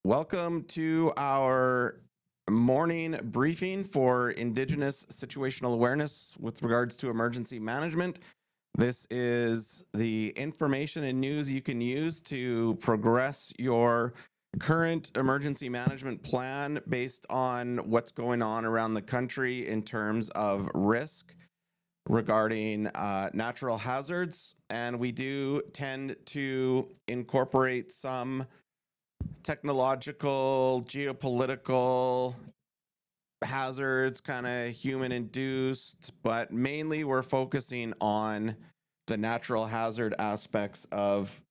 Welcome to our morning briefing for Indigenous situational awareness with regards to emergency management. This is the information and news you can use to progress your current emergency management plan based on what's going on around the country in terms of risk regarding natural hazards. And we do tend to incorporate some technological, geopolitical hazards, kind of human induced, but mainly we're focusing on the natural hazard aspects of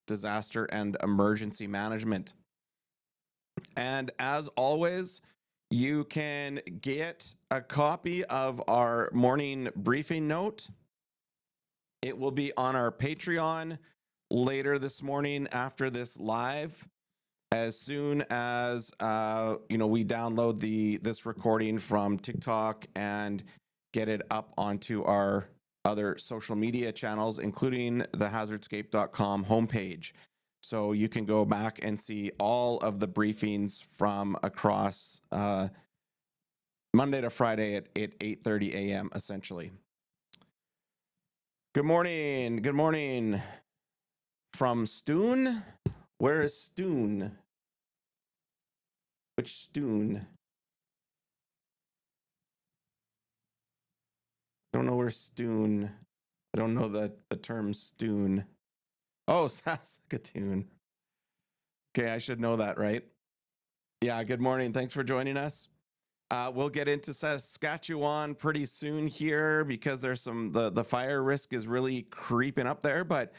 disaster and emergency management. And as always, you can get a copy of our morning briefing note. It will be on our Patreon later this morning after this live. As soon as we download this recording from TikTok and get it up onto our other social media channels, including the hazardscape.com homepage. So you can go back and see all of the briefings from across Monday to Friday at 8:30 a.m. essentially. Good morning. Good morning from Stoon. Where is Stoon? Which Stoon? I don't know where Stoon. I don't know the term Stoon. Oh, Saskatoon. Okay, I should know that, right? Yeah, good morning. Thanks for joining us. We'll get into Saskatchewan pretty soon here because there's the fire risk is really creeping up there. But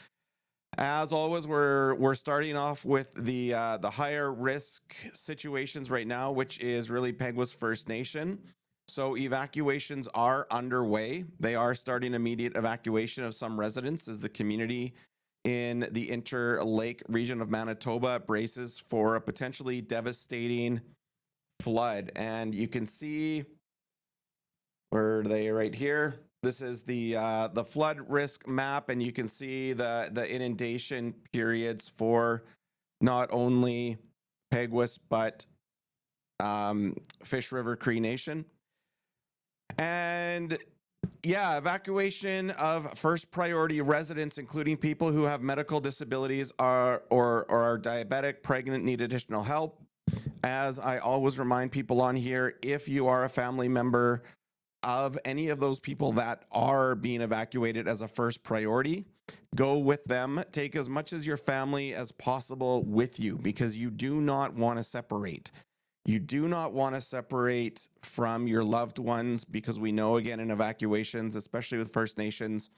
as always, we're starting off with the higher risk situations right now, which is really Peguis First Nation. So evacuations are underway. They are starting immediate evacuation of some residents as the community in the Interlake region of Manitoba braces for a potentially devastating flood. And you can see, where are they right here? This is the flood risk map, and you can see the inundation periods for not only Peguis but Fish River Cree Nation. And yeah, evacuation of first priority residents, including people who have medical disabilities or are diabetic, pregnant, need additional help. As I always remind people on here, if you are a family member of any of those people that are being evacuated as a first priority, go with them. Take as much as your family as possible with you because you do not want to separate. You do not want to separate from your loved ones because we know, again, in evacuations, especially with First Nations,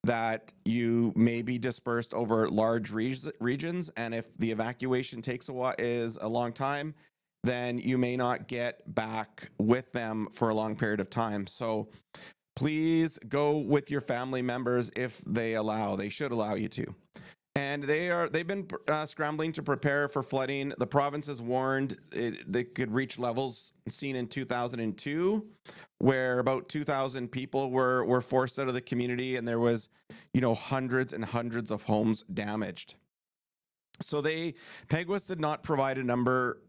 that you may be dispersed over large regions. And if the evacuation takes is a long time, then you may not get back with them for a long period of time. So please go with your family members if they should allow you to. And they've been scrambling to prepare for flooding. The province has warned they could reach levels seen in 2002, where about 2,000 people were forced out of the community, and there was, hundreds and hundreds of homes damaged. So Peguis did not provide a number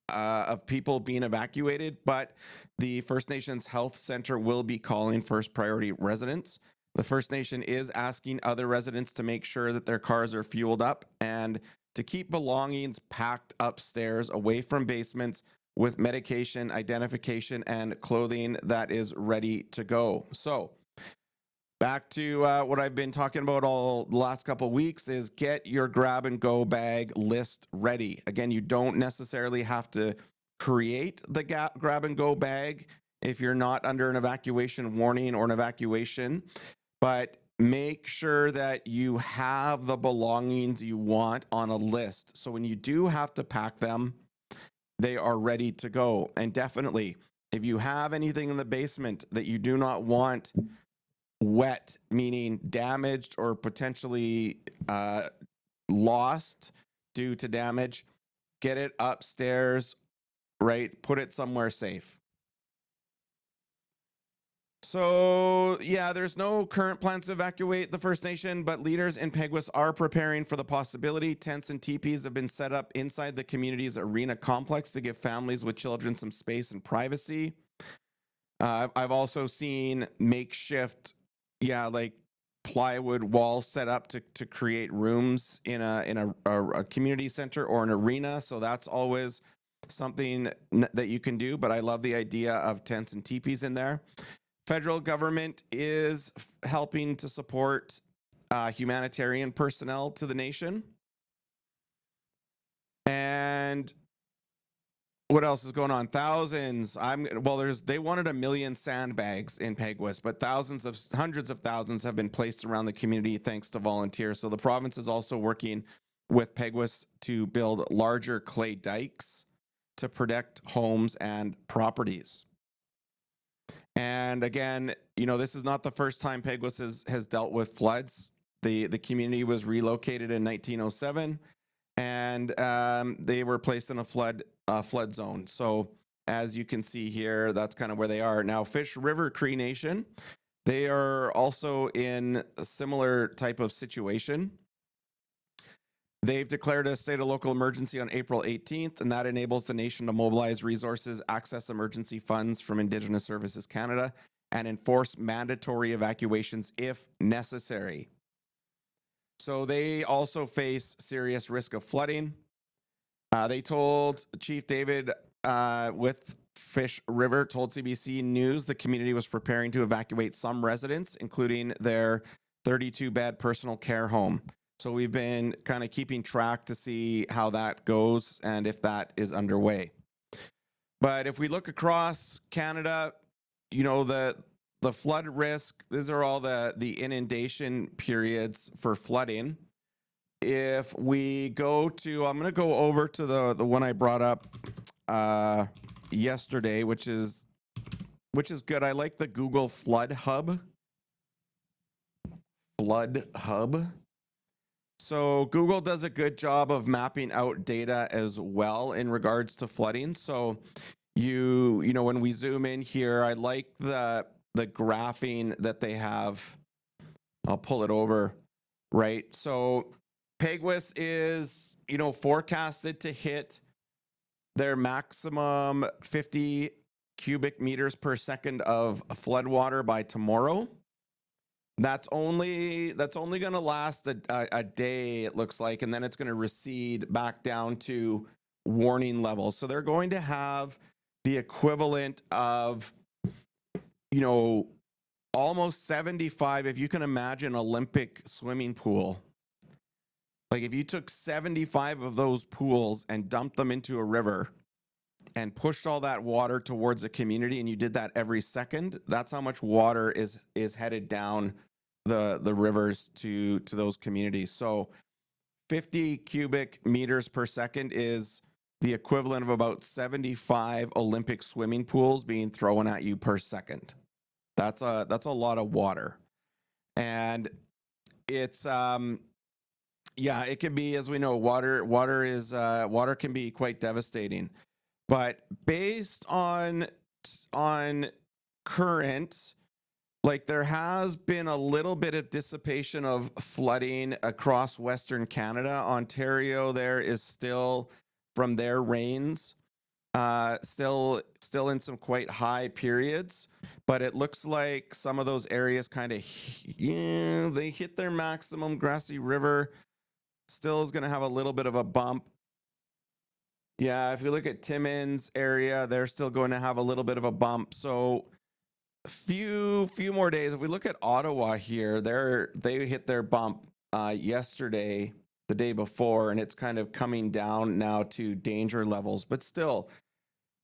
of people being evacuated, but the First Nations Health Center will be calling first priority residents. The First Nation is asking other residents to make sure that their cars are fueled up and to keep belongings packed upstairs away from basements with medication, identification, and clothing that is ready to go. So back to what I've been talking about all the last couple of weeks is get your grab and go bag list ready. Again, you don't necessarily have to create the grab and go bag if you're not under an evacuation warning or an evacuation, but make sure that you have the belongings you want on a list. So when you do have to pack them, they are ready to go. And definitely, if you have anything in the basement that you do not want wet, meaning damaged or potentially lost due to damage, get it upstairs, right? Put it somewhere safe. So, yeah, there's no current plans to evacuate the First Nation, but leaders in Peguis are preparing for the possibility. Tents and teepees have been set up inside the community's arena complex to give families with children some space and privacy. I've also seen makeshift, like plywood walls set up to create rooms in a community center or an arena. So that's always something that you can do. But I love the idea of tents and teepees in there. Federal government is helping to support humanitarian personnel to the nation. And what else is going on? Thousands. They wanted 1 million sandbags in Peguis, but hundreds of thousands have been placed around the community thanks to volunteers. So the province is also working with Peguis to build larger clay dikes to protect homes and properties. And again, this is not the first time Peguis has dealt with floods. The community was relocated in 1907, and they were placed in a flood zone. So as you can see here, that's kind of where they are now. Fish River Cree Nation, they are also in a similar type of situation. They've declared a state of local emergency on April 18th, and that enables the nation to mobilize resources, access emergency funds from Indigenous Services Canada, and enforce mandatory evacuations if necessary. So they also face serious risk of flooding. They told Chief David with Fish River, told CBC News the community was preparing to evacuate some residents, including their 32-bed personal care home. So we've been kind of keeping track to see how that goes and if that is underway. But if we look across Canada, the flood risk, these are all the inundation periods for flooding. If we go to, I'm going to go over to the one I brought up yesterday, which is good. I like the Google Flood Hub. So Google does a good job of mapping out data as well in regards to flooding. So when we zoom in here, I like the graphing that they have. I'll pull it over, right? So Peguis is, forecasted to hit their maximum 50 cubic meters per second of floodwater by tomorrow. That's only going to last a day, it looks like, and then it's going to recede back down to warning levels. So they're going to have the equivalent of, almost 75, if you can imagine, Olympic swimming pool. Like if you took 75 of those pools and dumped them into a river and pushed all that water towards a community, and you did that every second, that's how much water is headed down the rivers to those communities. So 50 cubic meters per second is the equivalent of about 75 Olympic swimming pools being thrown at you per second. That's a lot of water. And it's it can be, as we know, water can be quite devastating. But based on current, like there has been a little bit of dissipation of flooding across Western Canada. Ontario there is still, from their rains, still in some quite high periods, but it looks like some of those areas kind of, they hit their maximum. Grassy River still is going to have a little bit of a bump. Yeah, if you look at Timmins area, they're still going to have a little bit of a bump. So a few more days. If we look at Ottawa here, they hit their bump yesterday, the day before, and it's kind of coming down now to danger levels. But still,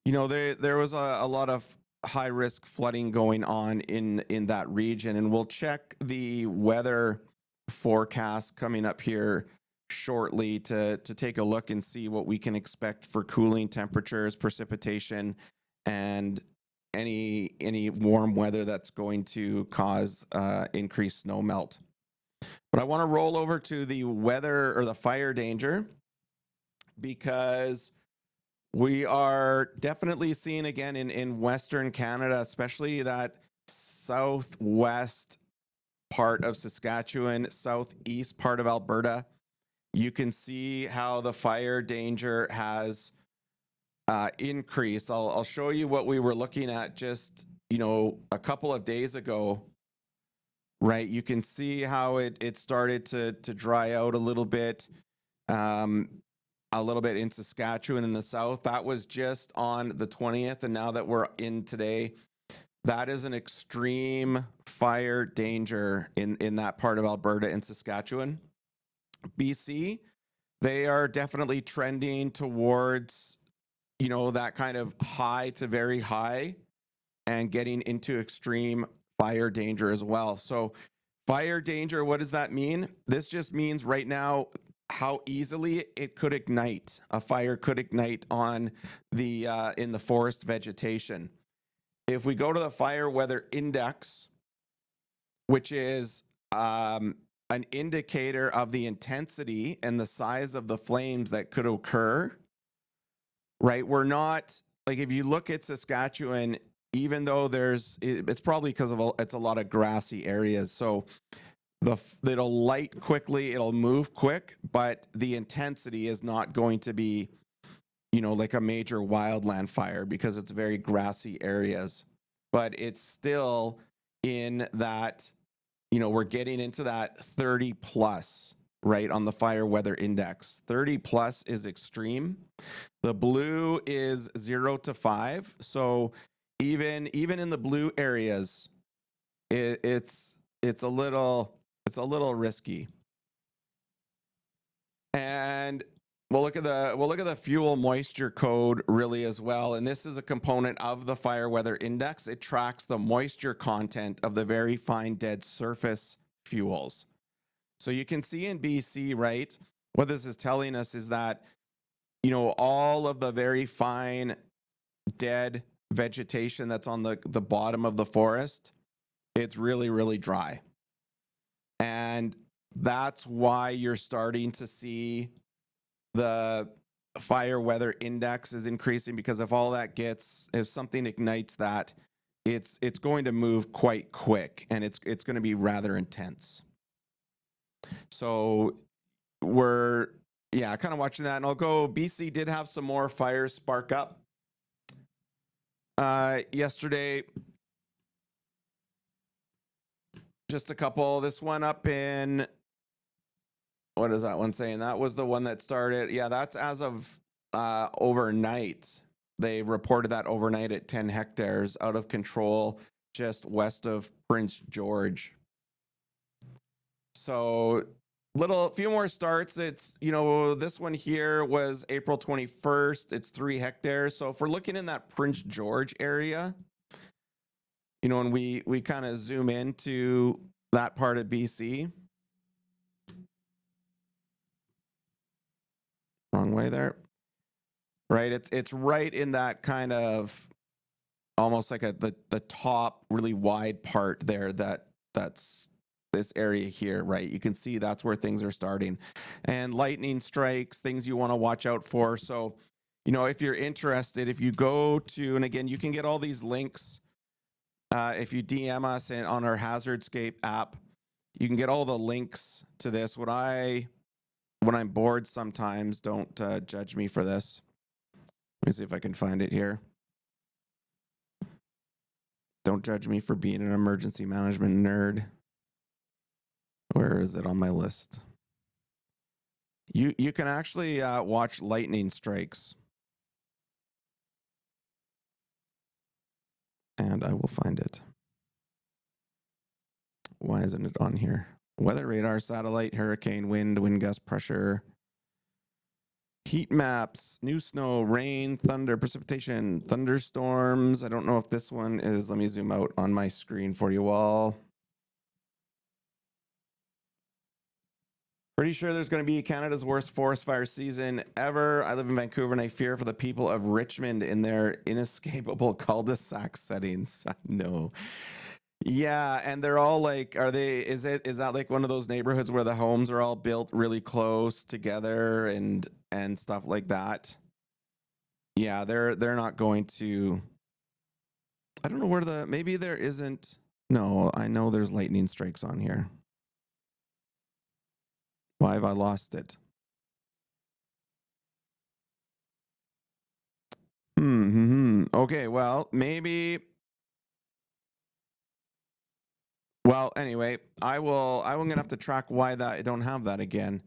there was a lot of high risk flooding going on in that region, and we'll check the weather forecast coming up here shortly to take a look and see what we can expect for cooling temperatures, precipitation, and any warm weather that's going to cause increased snow melt. But I want to roll over to the weather or the fire danger, because we are definitely seeing again in Western Canada, especially that southwest part of Saskatchewan, southeast part of Alberta. You can see how the fire danger has increased. I'll show you what we were looking at just, a couple of days ago, right? You can see how it started to dry out a little bit in Saskatchewan in the south. That was just on the 20th. And now that we're in today, that is an extreme fire danger in that part of Alberta and Saskatchewan. BC, they are definitely trending towards, that kind of high to very high and getting into extreme fire danger as well. So fire danger, what does that mean? This just means right now how easily it could ignite. A fire could ignite on the in the forest vegetation. If we go to the fire weather index, which is an indicator of the intensity and the size of the flames that could occur, right? We're not, like, if you look at Saskatchewan, even though it's probably because it's a lot of grassy areas. So it'll light quickly, it'll move quick, but the intensity is not going to be, like a major wildland fire because it's very grassy areas. But it's still in that, we're getting into that 30 plus, right, on the fire weather index. 30 plus is extreme. The blue is 0 to 5. So even in the blue areas, it's a little risky. And we'll look at the fuel moisture code really as well. And this is a component of the fire weather index. It tracks the moisture content of the very fine dead surface fuels. So you can see in BC, right, what this is telling us is that, all of the very fine dead vegetation that's on the bottom of the forest, it's really, really dry. And that's why you're starting to see the fire weather index is increasing, because if something ignites that, it's going to move quite quick, and it's going to be rather intense. So we're kind of watching that. And BC did have some more fires spark up yesterday. Just a couple. This one up in, what is that one saying? That was the one that started. Yeah, that's as of overnight. They reported that overnight at 10 hectares out of control just west of Prince George. So few more starts. It's, this one here was April 21st. It's 3 hectares. So if we're looking in that Prince George area, and we kind of zoom into that part of BC. Wrong way there. Right, it's right in that kind of almost like the top really wide part there. That's this area here, right? You can see that's where things are starting, and lightning strikes, things you want to watch out for. So, if you're interested, if you go to, and again, you can get all these links if you DM us on our HazardScape app. You can get all the links to this. When I'm bored sometimes, don't judge me for this. Let me see if I can find it here. Don't judge me for being an emergency management nerd. Where is it on my list? You can actually watch lightning strikes. And I will find it. Why isn't it on here? Weather radar, satellite, hurricane, wind gust pressure. Heat maps, new snow, rain, thunder, precipitation, thunderstorms. I don't know if this one is, let me zoom out on my screen for you all. Pretty sure there's going to be Canada's worst forest fire season ever. I live in Vancouver and I fear for the people of Richmond in their inescapable cul-de-sac settings. No. Yeah, and they're all like, is that like one of those neighborhoods where the homes are all built really close together and stuff like that? Yeah, they're not going to I don't know where maybe there isn't. No, I know there's lightning strikes on here. Why have I lost it? Okay, well, maybe. Well, anyway, I'm gonna have to track why that I don't have that again.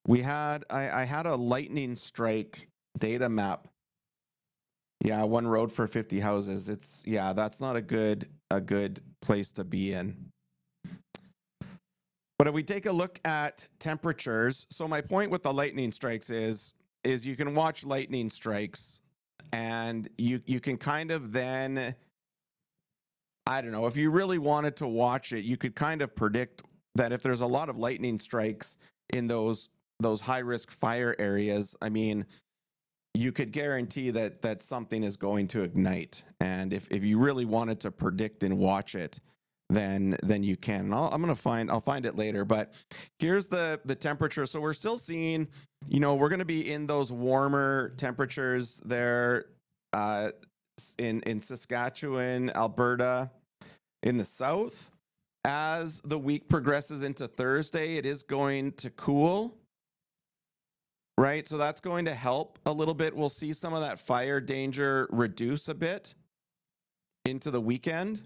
I had a lightning strike data map. Yeah, one road for 50 houses. That's not a good place to be in. But if we take a look at temperatures, so my point with the lightning strikes is you can watch lightning strikes and you can kind of then, I don't know, if you really wanted to watch it, you could kind of predict that if there's a lot of lightning strikes in those high risk fire areas, I mean, you could guarantee that something is going to ignite. And if you really wanted to predict and watch it, then you can. And I'll find it later. But here's the temperature. So we're still seeing, we're going to be in those warmer temperatures there in Saskatchewan, Alberta, in the south. As the week progresses into Thursday, it is going to cool. Right, so that's going to help a little bit. We'll see some of that fire danger reduce a bit into the weekend.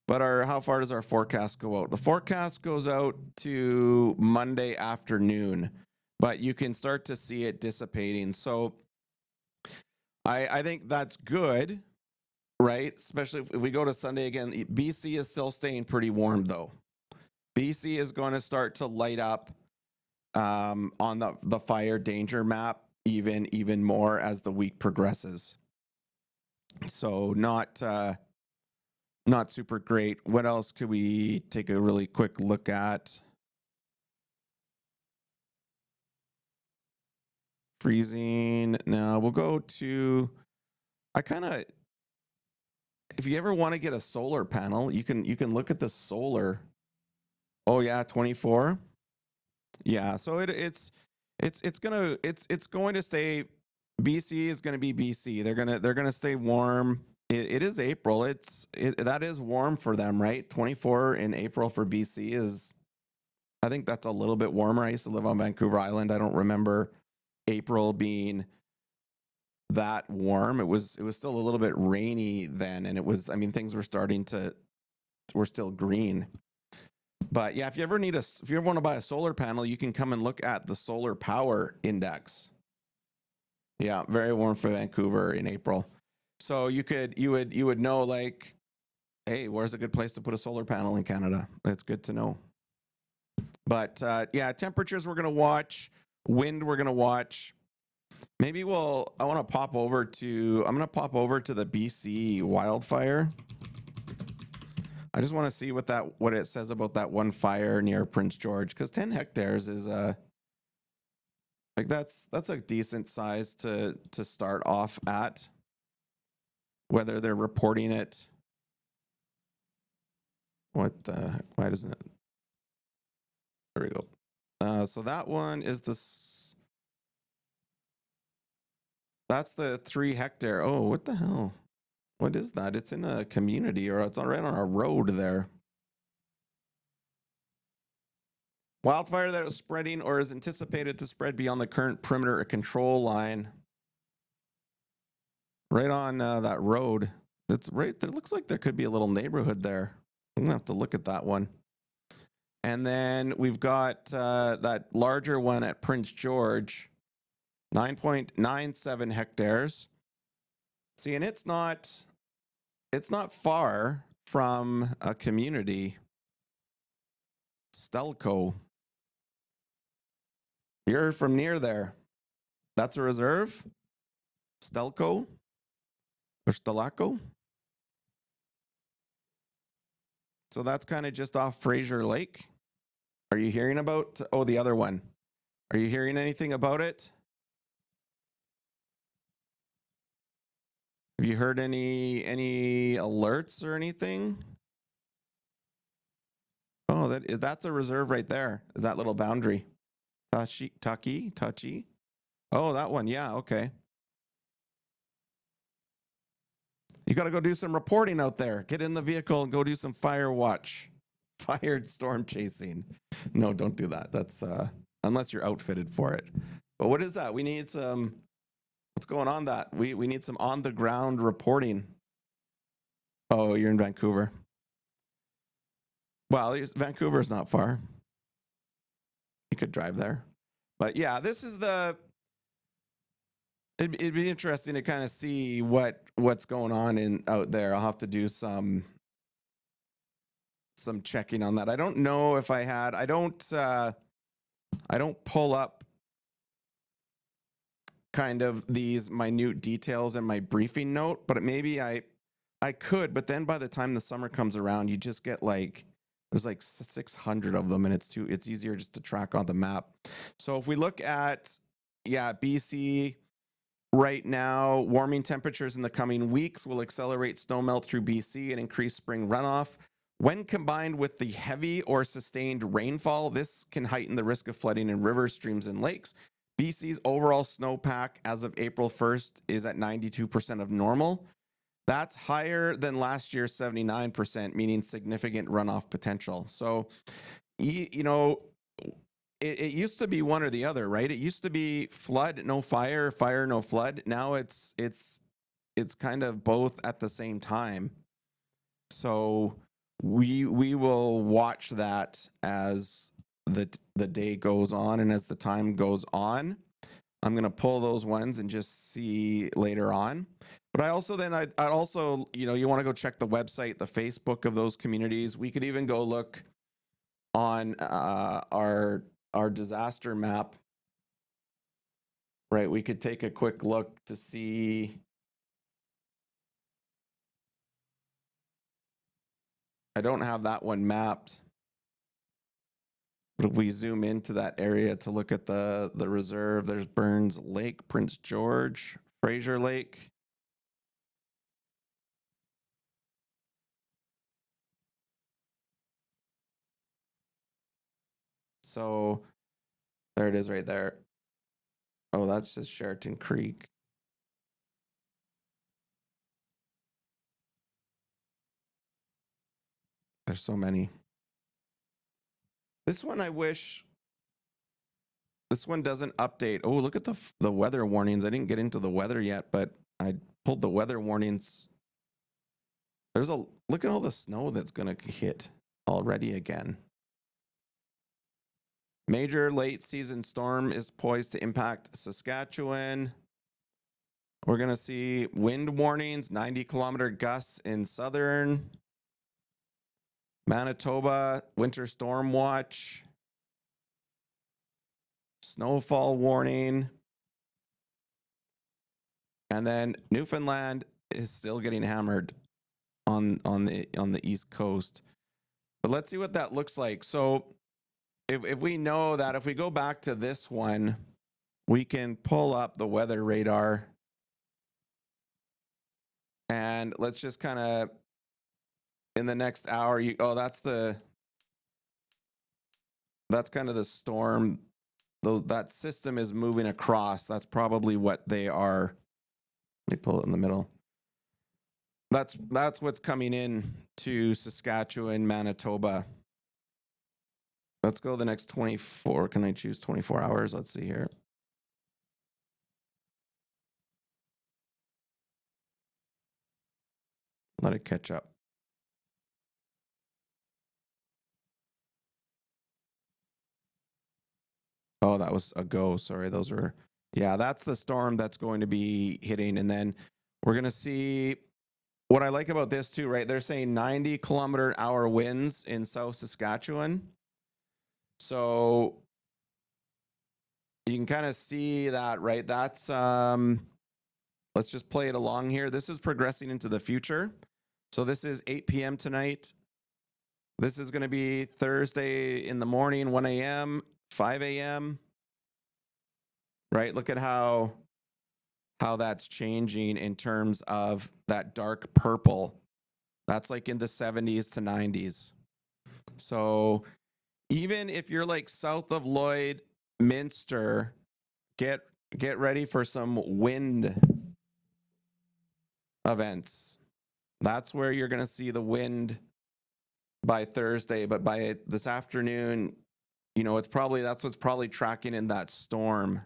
But how far does our forecast go out? The forecast goes out to Monday afternoon, but you can start to see it dissipating. So I think that's good, right? Especially if we go to Sunday again. BC is still staying pretty warm though. BC is going to start to light up on the fire danger map even more as the week progresses. So not super great. What else could we take a really quick look at? Freezing. Now we'll go to, if you ever want to get a solar panel, you can look at the solar. Oh yeah, 24. Yeah, so it's going to stay. BC is going to be BC. They're gonna stay warm. It is April. That is warm for them, right? 24 in April for BC is, I think that's a little bit warmer. I used to live on Vancouver Island. I don't remember April being that warm. It was still a little bit rainy then, and things were still green. But yeah, if you ever want to buy a solar panel, you can come and look at the solar power index. Yeah, very warm for Vancouver in April. So you would know, like, hey, where's a good place to put a solar panel in Canada? That's good to know. But yeah, temperatures we're gonna watch, wind we're gonna watch. Maybe I'm gonna pop over to the BC wildfire. I just want to see what it says about that one fire near Prince George, because 10 hectares is like that's a decent size to start off at. Whether they're reporting it, what the heck? Why doesn't it? There we go. So that one is that's the 3 hectare. Oh, what the hell? What is that? It's in a community, or it's right on a road there. Wildfire that is spreading or is anticipated to spread beyond the current perimeter control line. Right on that road. That's right there. Looks like there could be a little neighborhood there. I'm gonna have to look at that one. And then we've got that larger one at Prince George, 9.97 hectares. See, and it's not far from a community. Stelco. You're from near there. That's a reserve? Stelco? Or Stelaco? So that's kind of just off Fraser Lake. Are you hearing about, the other one? Are you hearing anything about it? Have you heard any alerts or anything? Oh, that's a reserve right there. That little boundary. Touchy. Oh, that one. Yeah, okay. You got to go do some reporting out there. Get in the vehicle and go do some fire watch, fired storm chasing. No, don't do that. That's unless you're outfitted for it. But what is that? We need some. What's going on? That we need some on the ground reporting. Oh, you're in Vancouver. Well, Vancouver's not far. You could drive there. But yeah, this is the. It'd be interesting to kind of see what's going on out there. I'll have to do some checking on that. I don't know if I had. I don't pull up kind of these minute details in my briefing note, but maybe I could. But then by the time the summer comes around, you just get like there's like 600 of them, and it's easier just to track on the map. So if we look at BC. Right now, warming temperatures in the coming weeks will accelerate snowmelt through BC and increase spring runoff. When combined with the heavy or sustained rainfall, this can heighten the risk of flooding in rivers, streams, and lakes. BC's overall snowpack as of April 1st is at 92% of normal. That's higher than last year's 79%, meaning significant runoff potential. So, you know, it used to be one or the other, right? It used to be flood, no fire, fire, no flood. Now it's kind of both at the same time. So we will watch that as the day goes on and as the time goes on. I'm going to pull those ones and just see later on. But I also you want to go check the website, the Facebook of those communities. We could even go look on our disaster map, right? We could take a quick look to see. I don't have that one mapped. But if we zoom into that area to look at the reserve, there's Burns Lake, Prince George, Fraser Lake. So there it is right there. Oh, that's just Sheraton Creek. There's so many. This one I wish. This one doesn't update. Oh, look at the weather warnings. I didn't get into the weather yet, but I pulled the weather warnings. Look at all the snow that's going to hit already again. Major late season storm is poised to impact Saskatchewan. We're going to see wind warnings, 90-kilometer gusts in southern Manitoba, winter storm watch, snowfall warning. And then Newfoundland is still getting hammered on the East Coast. But let's see what that looks like. So if we know that, if we go back to this one, we can pull up the weather radar. And let's just kind of, in the next hour, that's kind of the storm. That system is moving across. That's probably what they are. Let me pull it in the middle. That's what's coming in to Saskatchewan, Manitoba. Let's go the next 24. Can I choose 24 hours? Let's see here. Let it catch up. Oh, that was a go. Sorry, those were. Yeah, that's the storm that's going to be hitting. And then we're going to see what I like about this too, right? They're saying 90-kilometer-hour winds in South Saskatchewan. So you can kind of see that, right? That's, let's just play it along here. This is progressing into the future. So this is 8 p.m. tonight. This is going to be Thursday in the morning, 1 a.m., 5 a.m. Right? Look at how that's changing in terms of that dark purple. That's like in the 70s to 90s. So even if you're like south of Lloyd, Minster, get ready for some wind events. That's where you're going to see the wind by Thursday, but by this afternoon, you know, that's what's probably tracking in that storm.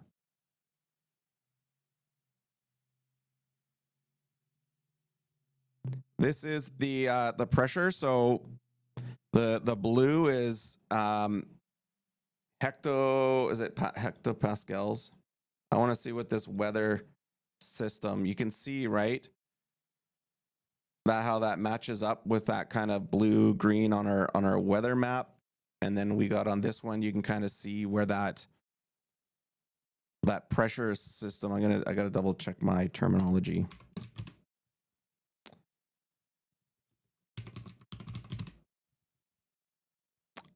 This is the pressure. So the blue is hectopascals. I want to see what this weather system, you can see, right? That how that matches up with that kind of blue green on our weather map. And then we got on this one, you can kind of see where that pressure system, I gotta double check my terminology.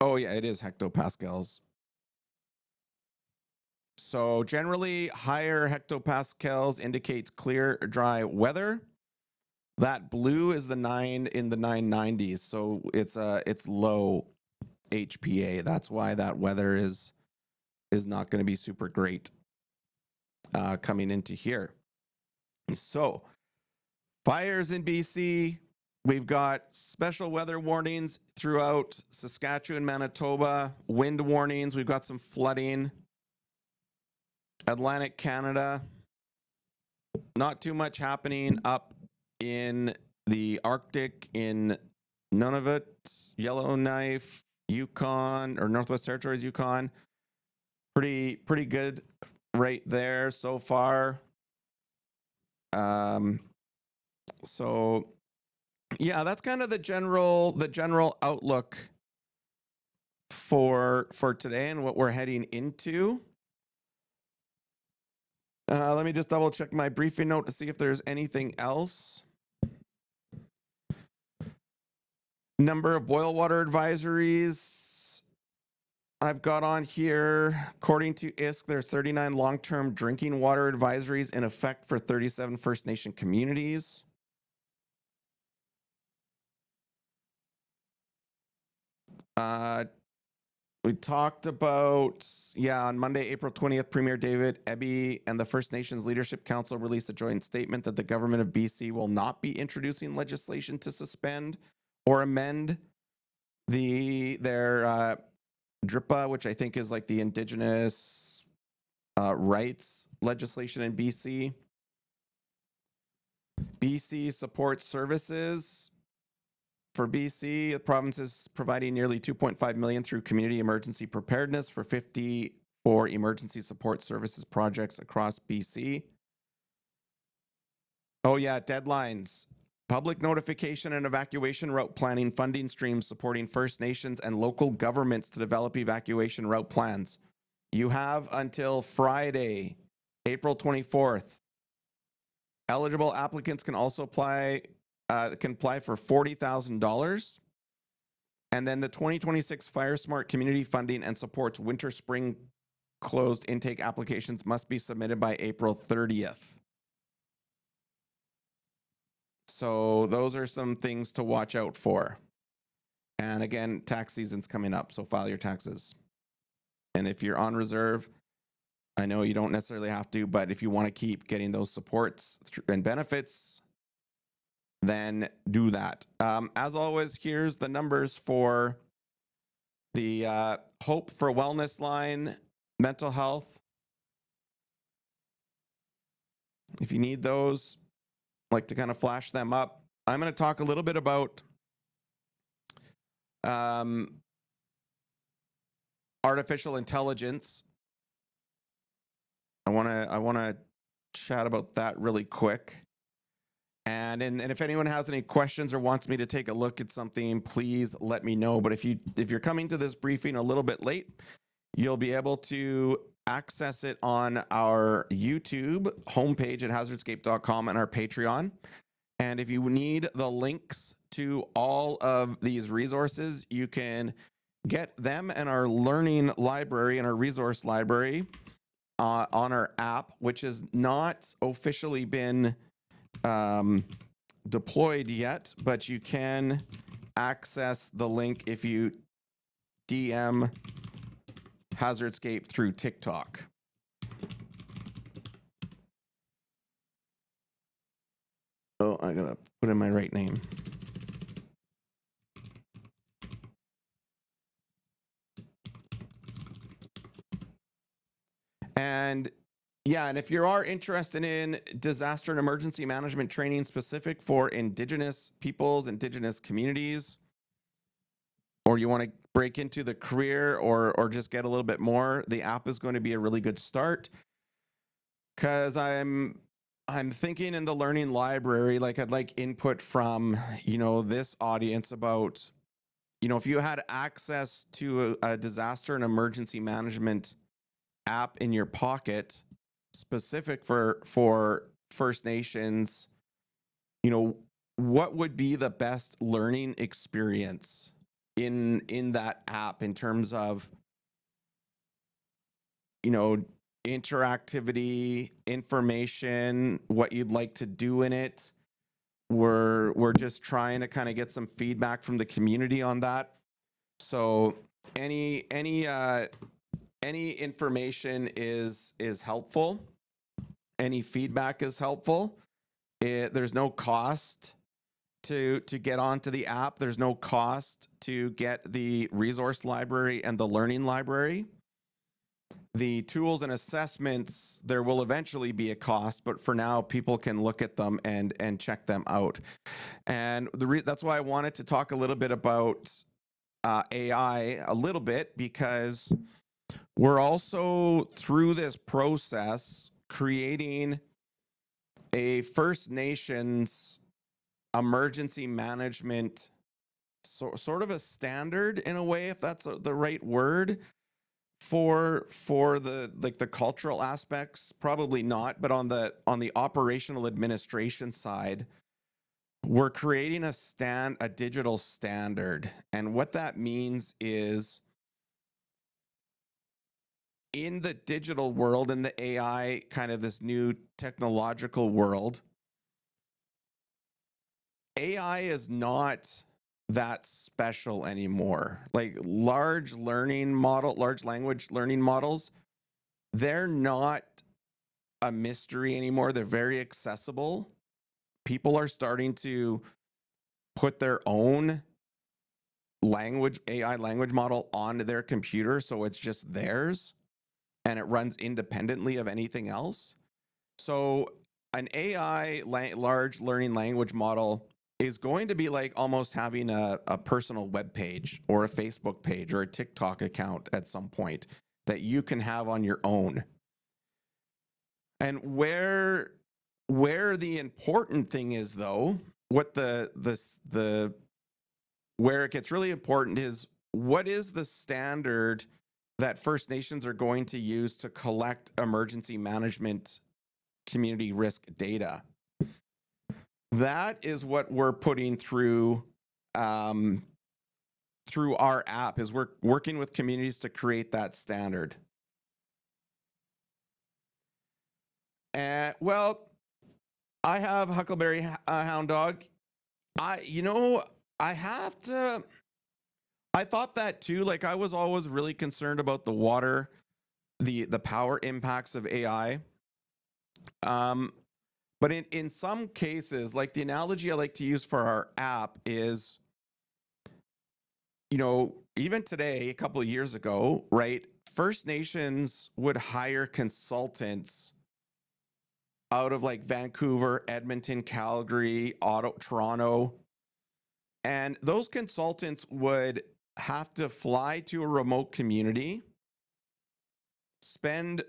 Oh yeah, it is hectopascals. So generally higher hectopascals indicates clear, dry weather. That blue is the 9 in the 990s. So it's low HPA. That's why that weather is not going to be super great coming into here. So fires in BC, we've got special weather warnings throughout Saskatchewan, Manitoba, wind warnings. We've got some flooding. Atlantic Canada, not too much happening up in the Arctic in Nunavut, Yellowknife, Yukon, or Northwest Territories, Yukon. Pretty good right there so far. So yeah, that's kind of the general outlook for today and what we're heading into. Let me just double check my briefing note to see if there's anything else. Number of boil water advisories I've got on here. According to ISK, there's 39 long-term drinking water advisories in effect for 37 First Nation communities. We talked about, on Monday, April 20th, Premier David Eby and the First Nations Leadership Council released a joint statement that the government of BC will not be introducing legislation to suspend or amend their DRIPA, which I think is like the Indigenous rights legislation in BC. BC supports services. For BC, the province is providing nearly $2.5 million through community emergency preparedness for 54 emergency support services projects across BC. Oh yeah, deadlines. Public notification and evacuation route planning funding streams supporting First Nations and local governments to develop evacuation route plans. You have until Friday, April 24th. Eligible applicants can also apply for $40,000. And then the 2026 Fire Smart Community Funding and supports winter spring closed intake applications must be submitted by April 30th. So those are some things to watch out for. And again, tax season's coming up, so file your taxes. And if you're on reserve, I know you don't necessarily have to, but if you want to keep getting those supports and benefits, then do that. As always, here's the numbers for the Hope for Wellness line, mental health. If you need those, I like to kind of flash them up. I'm going to talk a little bit about artificial intelligence. I want to chat about that really quick. And if anyone has any questions or wants me to take a look at something, please let me know. But if you're coming to this briefing a little bit late, you'll be able to access it on our YouTube homepage at hazardscape.com and our Patreon. And if you need the links to all of these resources, you can get them and our learning library and our resource library on our app, which has not officially been deployed yet, but you can access the link if you DM Hazardscape through TikTok. Oh, I gotta put in my right name. And yeah, and if you are interested in disaster and emergency management training specific for Indigenous peoples, Indigenous communities, or you want to break into the career or just get a little bit more, the app is going to be a really good start. Because I'm thinking in the learning library, like I'd like input from, you know, this audience about, you know, if you had access to a disaster and emergency management app in your pocket specific for First Nations, you know, what would be the best learning experience in that app in terms of, you know, interactivity, information, what you'd like to do in it. We're just trying to kind of get some feedback from the community on that. So any information is helpful. Any feedback is helpful. There's no cost to get onto the app. There's no cost to get the resource library and the learning library. The tools and assessments, there will eventually be a cost, but for now, people can look at them and check them out. And that's why I wanted to talk a little bit about AI a little bit, because we're also through this process creating a First Nations emergency management, sort of a standard in a way, if that's the right word, for the like the cultural aspects. Probably not, but on the operational administration side, we're creating a digital standard. And what that means is, in the digital world, in the AI, kind of this new technological world, AI is not that special anymore. Like large language learning models, they're not a mystery anymore. They're very accessible. People are starting to put their own AI language model onto their computer, so it's just theirs and it runs independently of anything else. So an AI large learning language model is going to be like almost having a personal web page or a Facebook page or a TikTok account at some point that you can have on your own. And where the important thing is, though, what where it gets really important is, what is the standard that First Nations are going to use to collect emergency management community risk data? That is what we're putting through through our app, is we're working with communities to create that standard. Well, I have Huckleberry Hound Dog. I have to. I thought that too. Like, I was always really concerned about the water, the power impacts of AI. But in some cases, like the analogy I like to use for our app is, you know, even today, a couple of years ago, right, First Nations would hire consultants out of like Vancouver, Edmonton, Calgary, Toronto. And those consultants would have to fly to a remote community, spend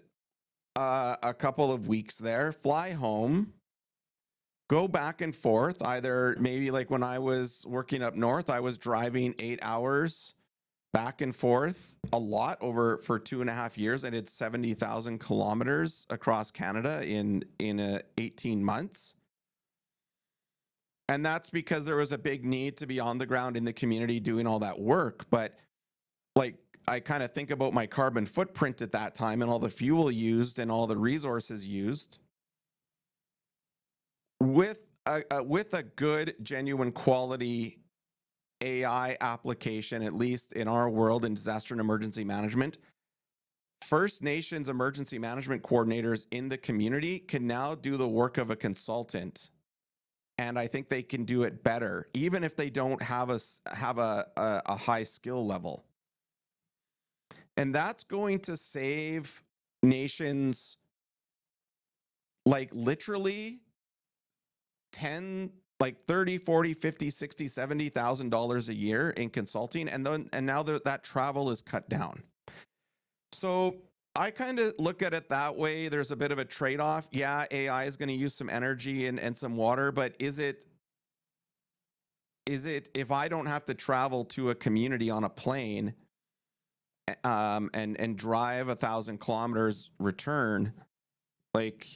a couple of weeks there, fly home, go back and forth. Either maybe like when I was working up north, I was driving 8 hours back and forth a lot for 2.5 years. I did 70,000 kilometers across Canada in 18 months. And that's because there was a big need to be on the ground in the community doing all that work. But like, I kind of think about my carbon footprint at that time and all the fuel used and all the resources used. With a good, genuine quality AI application, at least in our world in disaster and emergency management, First Nations emergency management coordinators in the community can now do the work of a consultant and I think they can do it better, even if they don't have a high skill level. And that's going to save nations like literally 10, like 30, 40, 50, 60, $70,000 a year in consulting. And now that travel is cut down. So I kind of look at it that way. There's a bit of a trade-off. Yeah, AI is going to use some energy and some water, but is it if I don't have to travel to a community on a plane and drive 1,000 kilometers return, like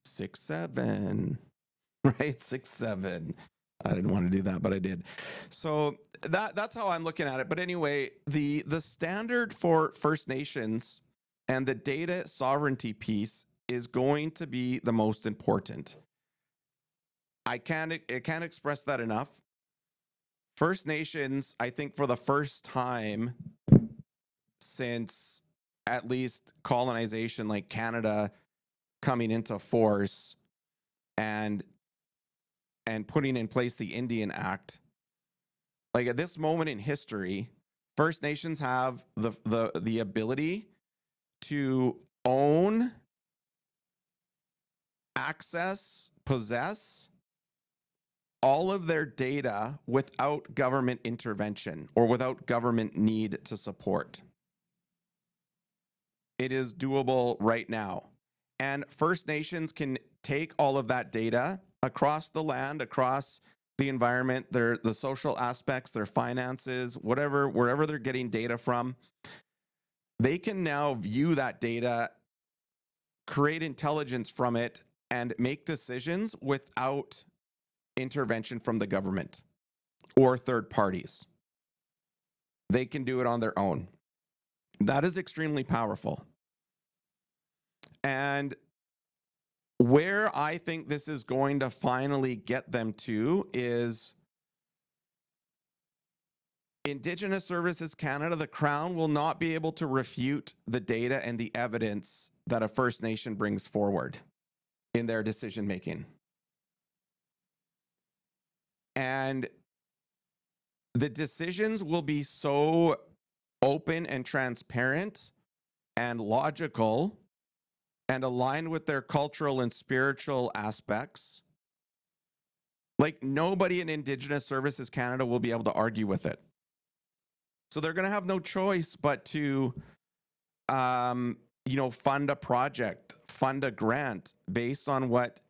6-7, right? 6-7. I didn't want to do that, but I did. So that's how I'm looking at it. But anyway, the standard for First Nations and the data sovereignty piece is going to be the most important. I can't express that enough. First Nations, I think for the first time since at least colonization, like Canada coming into force and putting in place the Indian Act, like at this moment in history, First Nations have the ability to own, access, possess all of their data without government intervention or without government need to support. It is doable right now. And First Nations can take all of that data across the land, across the environment, the social aspects, their finances, whatever, wherever they're getting data from. They can now view that data, create intelligence from it, and make decisions without intervention from the government or third parties. They can do it on their own. That is extremely powerful. And where I think this is going to finally get them to is Indigenous Services Canada, the Crown will not be able to refute the data and the evidence that a First Nation brings forward in their decision making. And the decisions will be so open and transparent and logical and aligned with their cultural and spiritual aspects. Like nobody in Indigenous Services Canada will be able to argue with it. So they're going to have no choice but to, fund a project, fund a grant based on what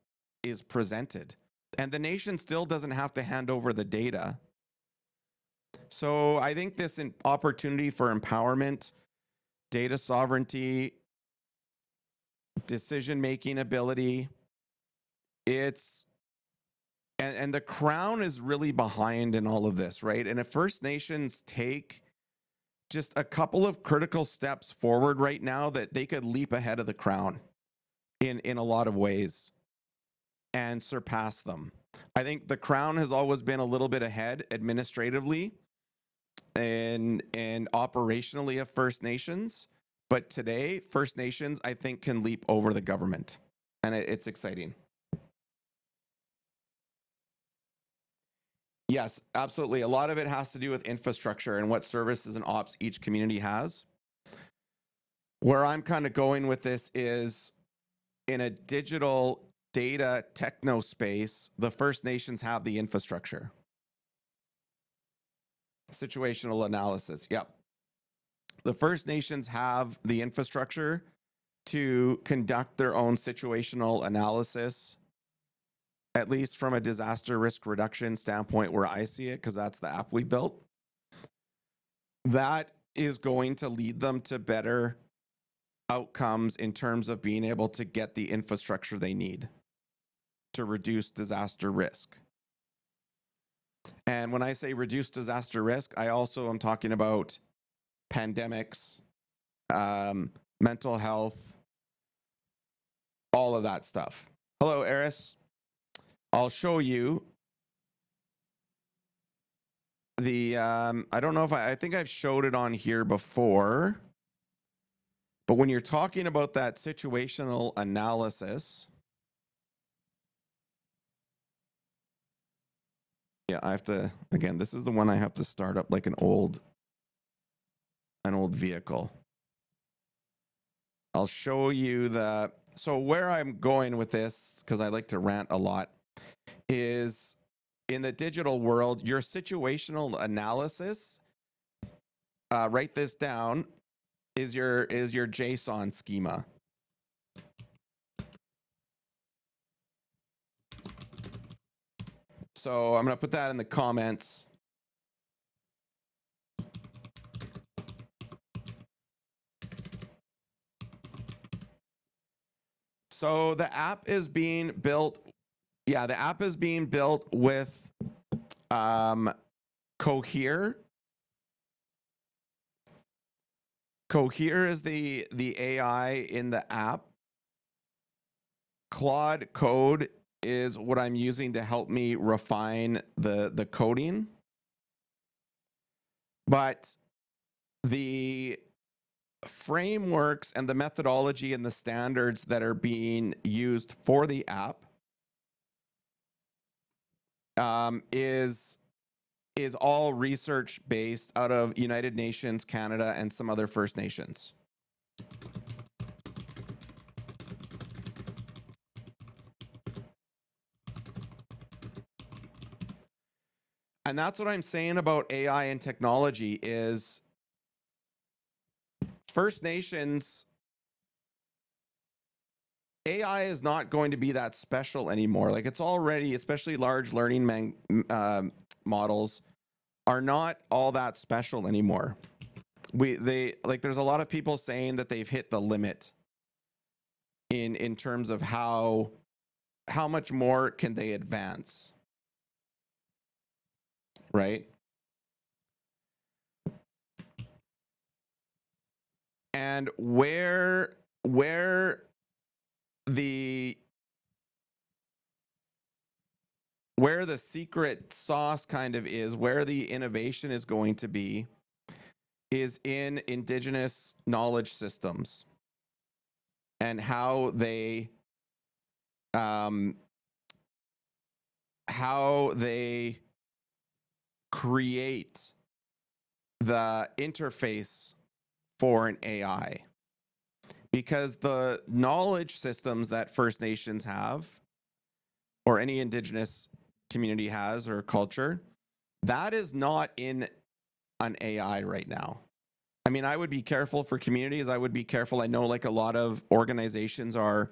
is presented. And the nation still doesn't have to hand over the data. So I think this opportunity for empowerment, data sovereignty, decision-making ability, and the Crown is really behind in all of this, right? And if First Nations take just a couple of critical steps forward right now, that they could leap ahead of the Crown in a lot of ways and surpass them. I think the Crown has always been a little bit ahead administratively and operationally of First Nations, but today First Nations, I think, can leap over the government, and it's exciting. Yes, absolutely. A lot of it has to do with infrastructure and what services and ops each community has. Where I'm kind of going with this is in a digital data techno space, the First Nations have the infrastructure. Situational analysis. Yep. The First Nations have the infrastructure to conduct their own situational analysis, at least from a disaster risk reduction standpoint where I see it, because that's the app we built. That is going to lead them to better outcomes in terms of being able to get the infrastructure they need to reduce disaster risk. And when I say reduce disaster risk, I also am talking about pandemics, mental health, all of that stuff. Hello, Eris. I'll show you the, I don't know if I think I've showed it on here before, but when you're talking about that situational analysis, Yeah, I have to, again, this is the one I have to start up like an old vehicle. I'll show you so where I'm going with this, because I like to rant a lot, is in the digital world, your situational analysis, write this down, is your JSON schema. So I'm going to put that in the comments. So the app is being built. Yeah, the app is being built with Cohere. Cohere is the AI in the app. Claude Code is what I'm using to help me refine the coding. But the frameworks and the methodology and the standards that are being used for the app is all research based out of United Nations, Canada, and some other First Nations. And that's what I'm saying about AI and technology is First Nations AI is not going to be that special anymore. Like it's already, especially large learning models are not all that special anymore. There's a lot of people saying that they've hit the limit in terms of how much more can they advance, right? And where the secret sauce kind of is, where the innovation is going to be, is in Indigenous knowledge systems and how they create the interface for an AI. Because the knowledge systems that First Nations have, or any Indigenous community has, or culture, that is not in an AI right now. I mean, I would be careful for communities. I would be careful. I know like a lot of organizations are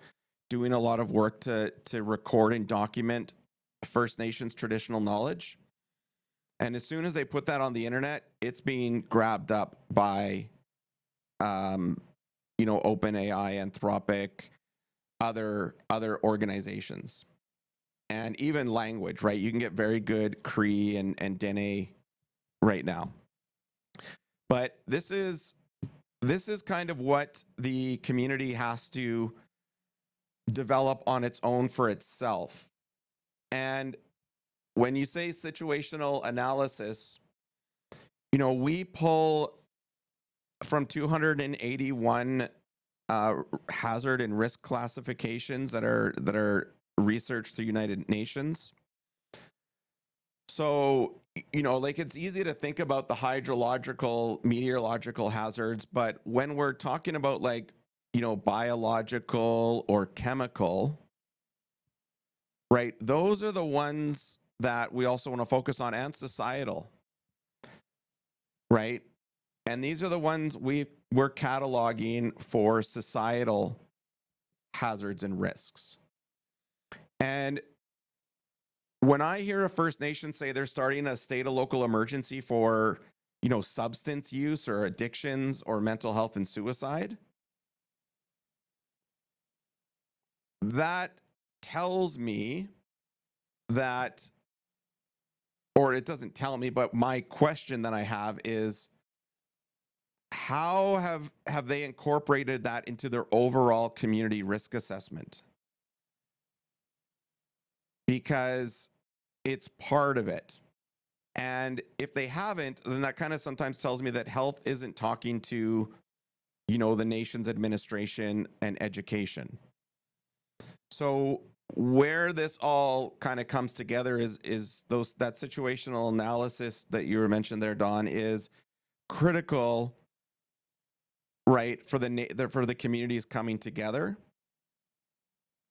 doing a lot of work to record and document First Nations traditional knowledge. And as soon as they put that on the internet, it's being grabbed up by, OpenAI, Anthropic, other organizations, and even language. Right? You can get very good Cree and Dene right now. But this is kind of what the community has to develop on its own for itself. And when you say situational analysis, we pull from 281 hazard and risk classifications that are researched through United Nations. So, like it's easy to think about the hydrological, meteorological hazards, but when we're talking about like, biological or chemical, right? Those are the ones that we also want to focus on, and societal, right? And these are the ones we're cataloging for societal hazards and risks. And when I hear a First Nation say they're starting a state of local emergency for, substance use or addictions or mental health and suicide, that tells me that, or it doesn't tell me, but my question that I have is, how have they incorporated that into their overall community risk assessment? Because it's part of it. And if they haven't, then that kind of sometimes tells me that health isn't talking to, the nation's administration and education. So where this all kind of comes together is that situational analysis that you were mentioned there, Don, is critical, right, for the communities coming together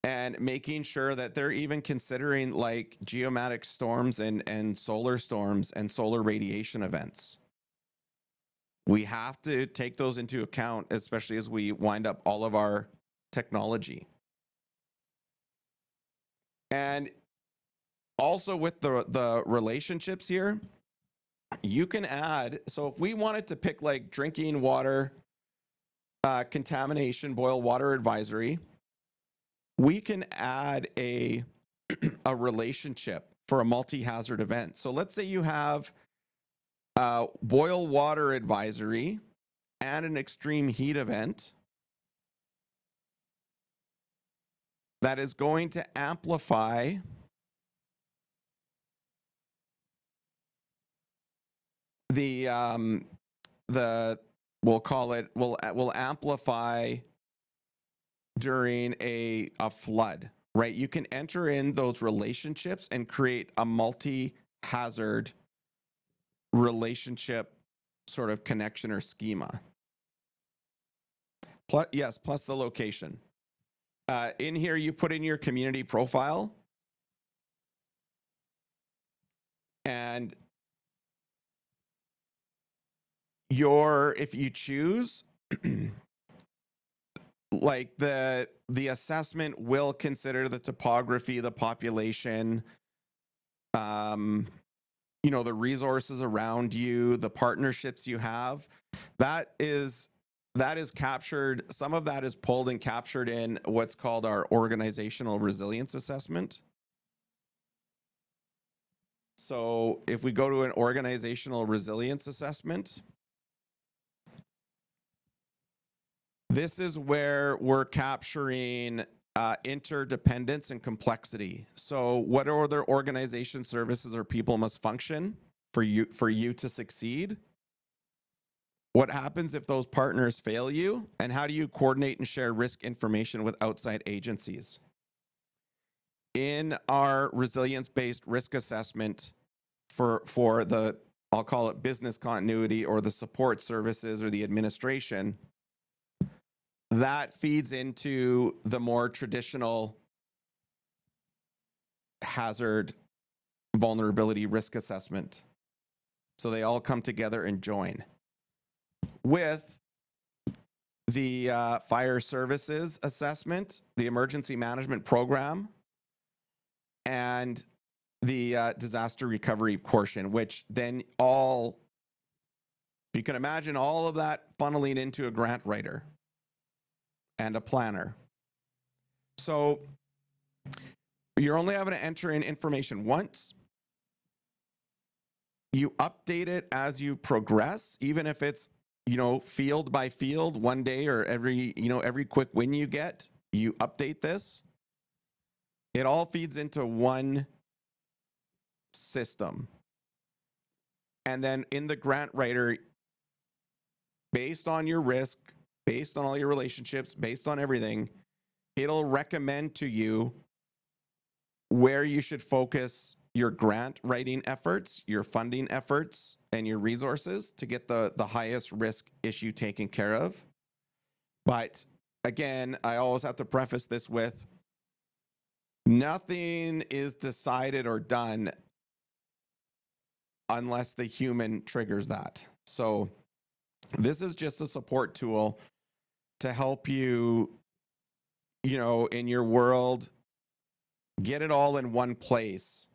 and making sure that they're even considering like geomagnetic storms and solar storms and solar radiation events. We have to take those into account, especially as we wind up all of our technology. And also with the relationships here, you can add, so if we wanted to pick like drinking water contamination boil water advisory, we can add a relationship for a multi-hazard event. So let's say you have boil water advisory and an extreme heat event that is going to amplify the we'll call it will amplify during a flood, right? You can enter in those relationships and create a multi-hazard relationship sort of connection or schema. Plus the location. In here, you put in your community profile, and if you choose, like the assessment will consider the topography, the population, the resources around you, the partnerships you have. That is captured. Some of that is pulled and captured in what's called our organizational resilience assessment. So if we go to an organizational resilience assessment, this is where we're capturing interdependence and complexity. So what other organization services or people must function for you to succeed? What happens if those partners fail you? And how do you coordinate and share risk information with outside agencies? In our resilience-based risk assessment for the, I'll call it business continuity or the support services or the administration, that feeds into the more traditional hazard vulnerability risk assessment. So they all come together and join. With the fire services assessment, the emergency management program, and the disaster recovery portion, which then you can imagine all of that funneling into a grant writer and a planner. So you're only having to enter in information once. You update it as you progress, even if it's, field by field, one day or every quick win you get, you update this. It all feeds into one system. And then in the grant writer, based on your risk, based on all your relationships, based on everything, it'll recommend to you where you should focus your grant writing efforts, your funding efforts, and your resources to get the highest risk issue taken care of. But again, I always have to preface this with nothing is decided or done unless the human triggers that. So this is just a support tool to help you, in your world, get it all in one place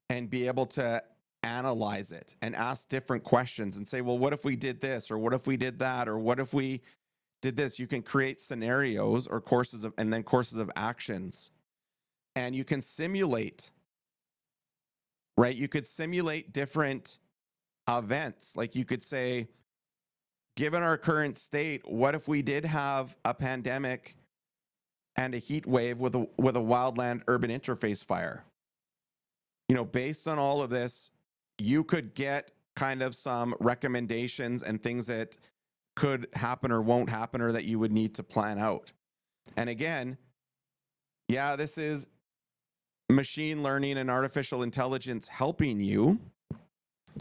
and be able to analyze it and ask different questions and say, well, what if we did this? Or what if we did that? Or what if we did this? You can create scenarios or courses of actions. And you can simulate, right? You could simulate different events. Like you could say, given our current state, what if we did have a pandemic and a heat wave with a wildland urban interface fire? Based on all of this, you could get kind of some recommendations and things that could happen or won't happen or that you would need to plan out. And again, this is machine learning and artificial intelligence helping you,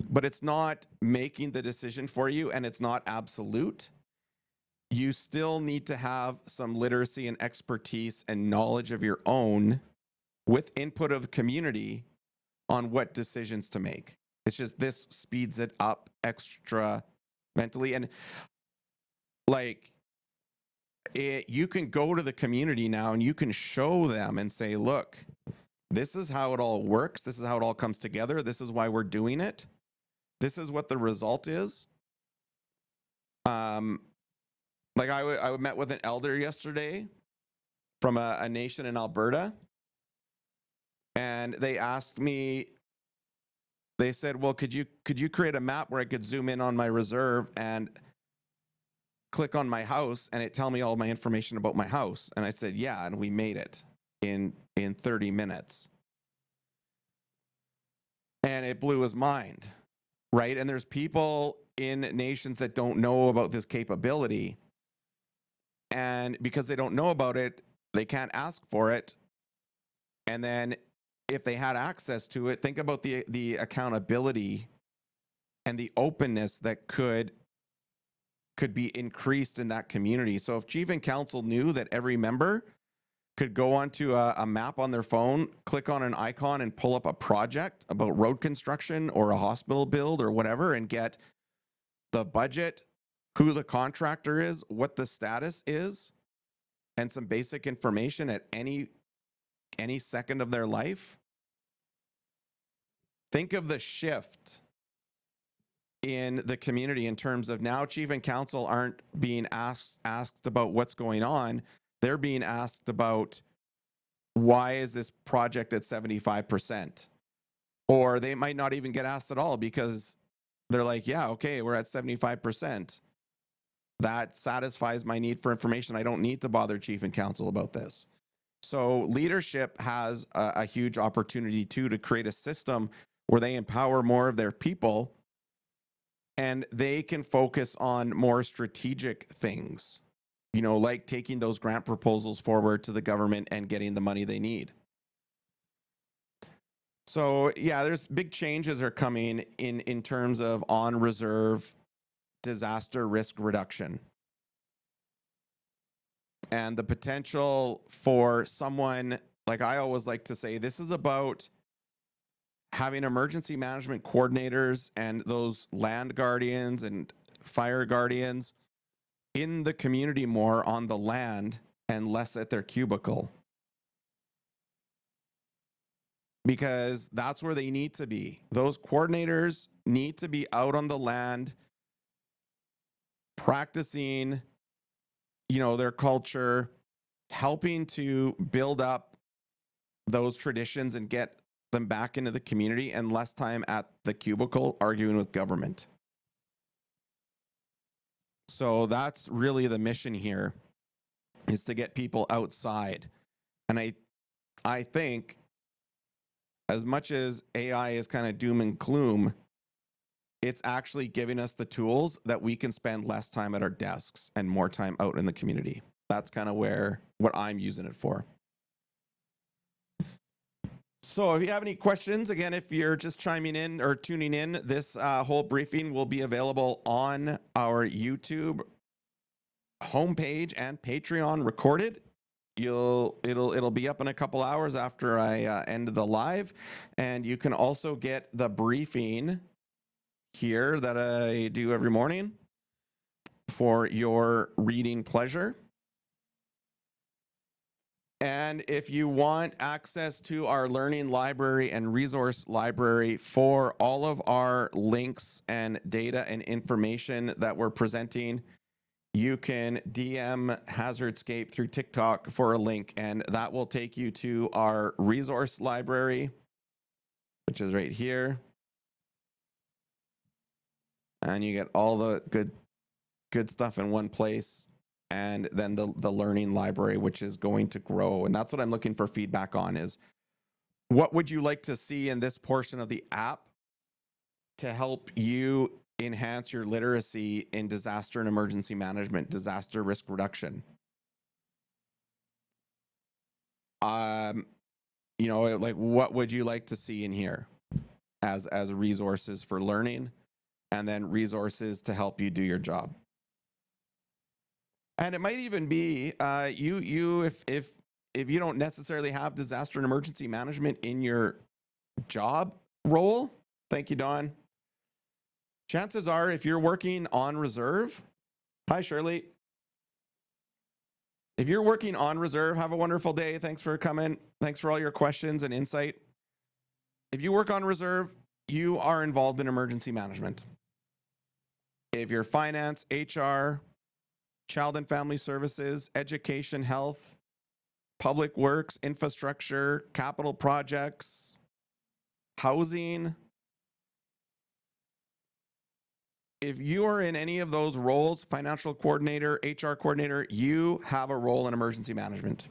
but it's not making the decision for you, and it's not absolute. You still need to have some literacy and expertise and knowledge of your own with input of the community on what decisions to make. It's just this speeds it up extra mentally. And like you can go to the community now and you can show them and say, look, this is how it all works. This is how it all comes together. This is why we're doing it. This is what the result is. Like I met with an elder yesterday from a nation in Alberta, and they asked me, they said, well, could you create a map where I could zoom in on my reserve and click on my house and it tell me all my information about my house? And I said, yeah, and we made it in 30 minutes. And it blew his mind, right? And there's people in nations that don't know about this capability. And because they don't know about it, they can't ask for it. And then if they had access to it, think about the accountability and the openness that could be increased in that community. So if chief and council knew that every member could go onto a map on their phone, click on an icon and pull up a project about road construction or a hospital build or whatever, and get the budget, who the contractor is, what the status is, and some basic information at any second of their life. Think of the shift in the community in terms of now chief and council aren't being asked about what's going on. They're being asked about, why is this project at 75%? Or they might not even get asked at all because they're like, yeah, okay, we're at 75%. That satisfies my need for information. I don't need to bother chief and council about this. So leadership has a huge opportunity too to create a system where they empower more of their people and they can focus on more strategic things, you know, like taking those grant proposals forward to the government and getting the money they need. So yeah, there's big changes are coming in terms of on reserve disaster risk reduction. And the potential for someone, like I always like to say, this is about having emergency management coordinators and those land guardians and fire guardians in the community more on the land and less at their cubicle. Because that's where they need to be. Those coordinators need to be out on the land practicing, you know, their culture, helping to build up those traditions and get them back into the community, and less time at the cubicle arguing with government. So that's really the mission here, is to get people outside. And I think as much as AI is kind of doom and gloom, it's actually giving us the tools that we can spend less time at our desks and more time out in the community. That's kind of what I'm using it for. So if you have any questions, again, if you're just chiming in or tuning in, this whole briefing will be available on our YouTube homepage and Patreon recorded. It'll be up in a couple hours after I end the live, and you can also get the briefing here that I do every morning for your reading pleasure. And if you want access to our learning library and resource library for all of our links and data and information that we're presenting, you can DM Hazardscape through TikTok for a link, and that will take you to our resource library, which is right here. And you get all the good stuff in one place. And then the learning library, which is going to grow. And that's what I'm looking for feedback on, is what would you like to see in this portion of the app to help you enhance your literacy in disaster and emergency management, disaster risk reduction? you know, like what would you like to see in here as resources for learning, and then resources to help you do your job. And it might even be you if you don't necessarily have disaster and emergency management in your job role. Thank you, Don. Chances are, if you're working on reserve, hi Shirley. If you're working on reserve, have a wonderful day. Thanks for coming. Thanks for all your questions and insight. If you work on reserve, you are involved in emergency management. If you're finance, HR, child and family services, education, health, public works, infrastructure, capital projects, housing, if you are in any of those roles, financial coordinator, HR coordinator, you have a role in emergency management.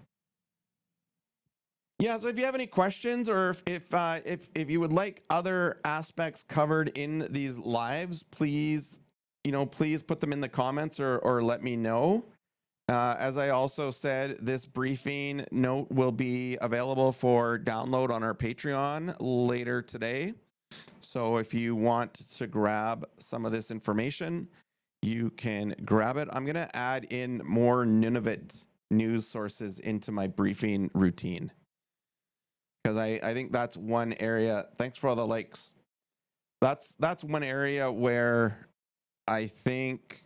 Yeah, so if you have any questions, or if you would like other aspects covered in these lives, please, please put them in the comments or let me know. As I also said, this briefing note will be available for download on our Patreon later today. So if you want to grab some of this information, you can grab it. I'm going to add in more Nunavut news sources into my briefing routine, because I think that's one area. Thanks for all the likes. That's one area where I think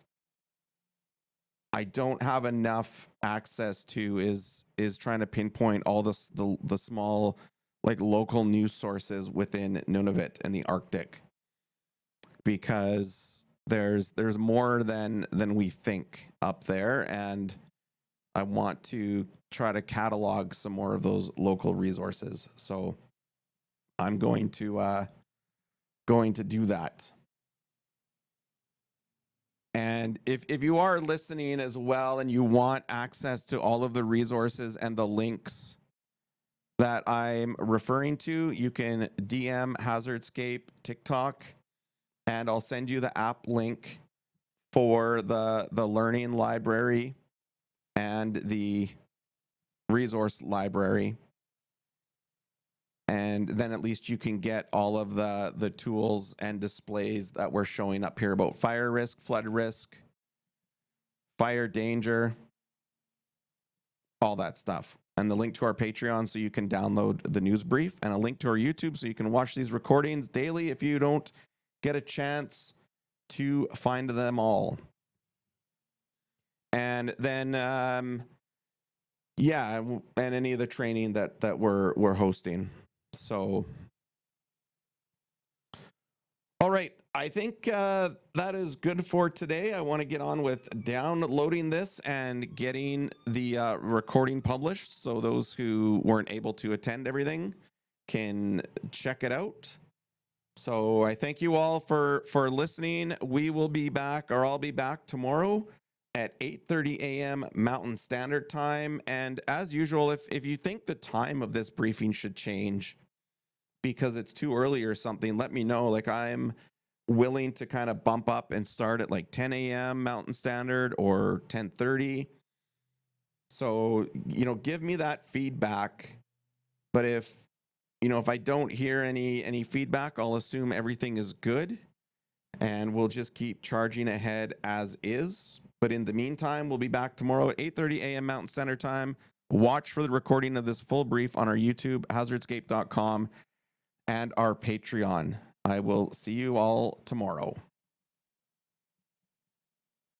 I don't have enough access to is trying to pinpoint all the small, like, local news sources within Nunavut and the Arctic, because there's more than we think up there, and I want to try to catalog some more of those local resources. So I'm going to do that. And if you are listening as well and you want access to all of the resources and the links that I'm referring to, you can DM Hazardscape TikTok, and I'll send you the app link for the learning library and the resource library. And then at least you can get all of the tools and displays that we're showing up here about fire risk, flood risk, fire danger, all that stuff. And the link to our Patreon so you can download the news brief, and a link to our YouTube so you can watch these recordings daily if you don't get a chance to find them all. And then yeah, and any of the training that we're hosting. So all right, I think that is good for today. I want to get on with downloading this and getting the recording published, so those who weren't able to attend everything can check it out. So I thank you all for listening. We will be back, or I'll be back tomorrow at 8:30 a.m. Mountain Standard Time. And as usual, if you think the time of this briefing should change because it's too early or something, let me know. Like, I'm willing to kind of bump up and start at like 10 a.m. Mountain Standard or 10:30. So, give me that feedback. But if I don't hear any feedback, I'll assume everything is good, and we'll just keep charging ahead as is. But in the meantime, we'll be back tomorrow at 8:30 a.m. Mountain Standard Time. Watch for the recording of this full brief on our YouTube, hazardscape.com, and our Patreon. I will see you all tomorrow.